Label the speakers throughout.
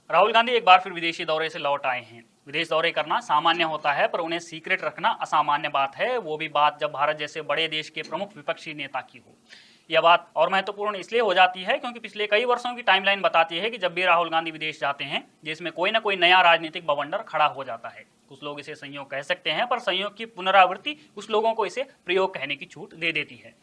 Speaker 1: राहुल गांधी एक बार फिर विदेशी दौरे से लौट आए हैं। विदेश दौरे करना सामान्य होता है, पर उन्हें सीक्रेट रखना असामान्य बात है, वो भी बात जब भारत जैसे बड़े देश के प्रमुख विपक्षी नेता की हो। यह बात और महत्वपूर्ण इसलिए हो जाती है क्योंकि पिछले कई वर्षों की टाइमलाइन बताती है कि जब भी राहुल गांधी विदेश जाते हैं, जिसमें कोई ना कोई नया राजनीतिक बवंडर खड़ा हो जाता है। कुछ लोग इसे संयोग कह सकते हैं, पर संयोग की पुनरावृत्ति कुछ लोगों को इसे प्रयोग कहने की छूट दे देती है।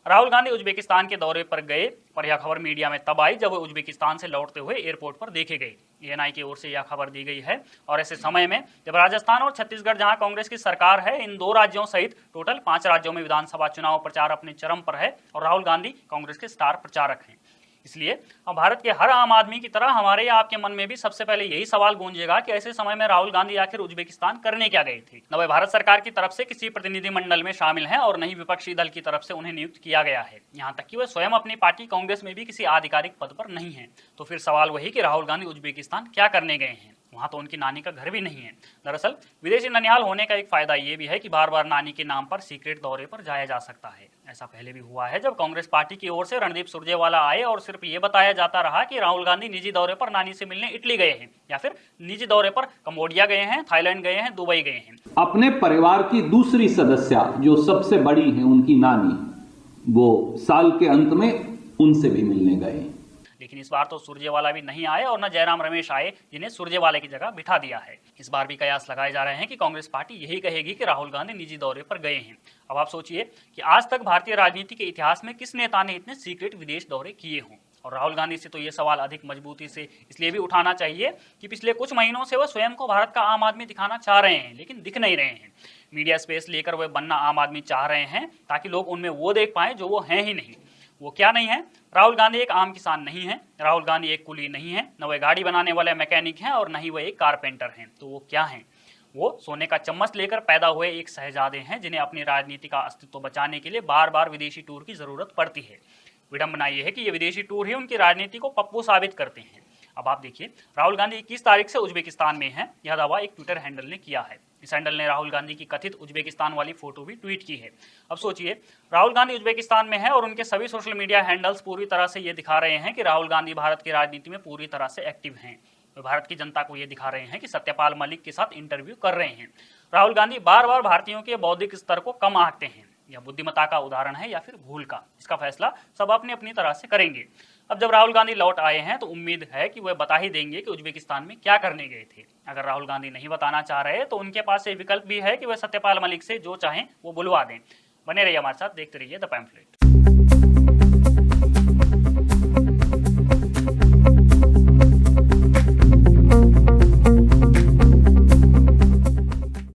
Speaker 1: राहुल गांधी उज्बेकिस्तान के दौरे पर गए, पर यह खबर मीडिया में तब आई जब वो उज्बेकिस्तान से लौटते हुए एयरपोर्ट पर देखे गए। एएनआई की ओर से यह खबर दी गई है और ऐसे समय में जब राजस्थान और छत्तीसगढ़, जहां कांग्रेस की सरकार है, इन दो राज्यों सहित टोटल 5 राज्यों में विधानसभा चुनाव प्रचार अपने चरम पर है और राहुल गांधी कांग्रेस के स्टार प्रचारक हैं। इसलिए अब भारत के हर आम आदमी की तरह हमारे या आपके मन में भी सबसे पहले यही सवाल गूंजेगा कि ऐसे समय में राहुल गांधी आखिर उज्बेकिस्तान करने क्या गए थे। न वे भारत सरकार की तरफ से किसी प्रतिनिधिमंडल में शामिल हैं और न ही विपक्षी दल की तरफ से उन्हें नियुक्त किया गया है। यहाँ तक कि वे स्वयं अपनी पार्टी कांग्रेस में भी किसी आधिकारिक पद पर नहीं है। तो फिर सवाल वही कि राहुल गांधी उज्बेकिस्तान क्या करने गए हैं। वहाँ तो उनकी नानी का घर भी नहीं है। दरअसल विदेशी ननिहाल होने का एक फायदा ये भी है कि बार बार नानी के नाम पर सीक्रेट दौरे पर जाया जा सकता है। ऐसा पहले भी हुआ है जब कांग्रेस पार्टी की ओर से रणदीप सुरजेवाला आए और सिर्फ ये बताया जाता रहा कि राहुल गांधी निजी दौरे पर नानी से मिलने इटली गए हैं, या फिर निजी दौरे पर कंबोडिया गए हैं, थाईलैंड गए हैं, दुबई गए हैं।
Speaker 2: अपने परिवार की दूसरी सदस्य जो सबसे बड़ी है, उनकी नानी, वो साल के अंत में उनसे भी मिलने गए।
Speaker 1: लेकिन इस बार तो सुरजेवाला भी नहीं आए और न जयराम रमेश आए, जिन्हें सुरजेवाला की जगह बिठा दिया है। इस बार भी कयास लगाए जा रहे हैं कि कांग्रेस पार्टी यही कहेगी कि राहुल गांधी निजी दौरे पर गए हैं। अब आप सोचिए कि आज तक भारतीय राजनीति के इतिहास में किस नेता ने इतने सीक्रेट विदेश दौरे किए हों। और राहुल गांधी से तो ये सवाल अधिक मजबूती से इसलिए भी उठाना चाहिए कि पिछले कुछ महीनों से वह स्वयं को भारत का आम आदमी दिखाना चाह रहे हैं, लेकिन दिख नहीं रहे हैं। मीडिया स्पेस लेकर वह बनना आम आदमी चाह रहे हैं ताकि लोग उनमें वो देख पाएं जो वो हैं ही नहीं। वो क्या नहीं है? राहुल गांधी एक आम किसान नहीं है, राहुल गांधी एक कुली नहीं है, न वे गाड़ी बनाने वाले मैकेनिक हैं और न ही वह एक कारपेंटर हैं। तो वो क्या हैं? वो सोने का चम्मच लेकर पैदा हुए एक शहजादे हैं, जिन्हें अपनी राजनीति का अस्तित्व बचाने के लिए बार बार विदेशी टूर की जरूरत पड़ती है। विडंबना यह है कि ये विदेशी टूर ही उनकी राजनीति को पप्पू साबित करते हैं। अब आप देखिए, राहुल गांधी 21 तारीख से उज्बेकिस्तान में हैं, यह दावा एक ट्विटर हैंडल ने किया है। इस हैंडल ने राहुल गांधी की कथित उज्बेकिस्तान वाली फोटो भी ट्वीट की है। अब सोचिए, राहुल गांधी उज्बेकिस्तान में है और उनके सभी सोशल मीडिया हैंडल्स पूरी तरह से ये दिखा रहे हैं कि राहुल गांधी भारत की राजनीति में पूरी तरह से एक्टिव हैं। वे भारत की जनता को ये दिखा रहे हैं कि सत्यपाल मलिक के साथ इंटरव्यू कर रहे हैं। राहुल गांधी बार बार भारतीयों के बौद्धिक स्तर को कम आंकते हैं। यह बुद्धिमत्ता का उदाहरण है या फिर भूल का, इसका फैसला सब अपनी अपनी तरह से करेंगे। अब जब राहुल गांधी लौट आए हैं तो उम्मीद है कि वह बता ही देंगे कि उज्बेकिस्तान में क्या करने गए थे। अगर राहुल गांधी नहीं बताना चाह रहे तो उनके पास एक विकल्प भी है कि वह सत्यपाल मलिक से जो चाहें वो बुलवा दें। बने रहिए हमारे साथ, देखते रहिए द पैम्फलेट।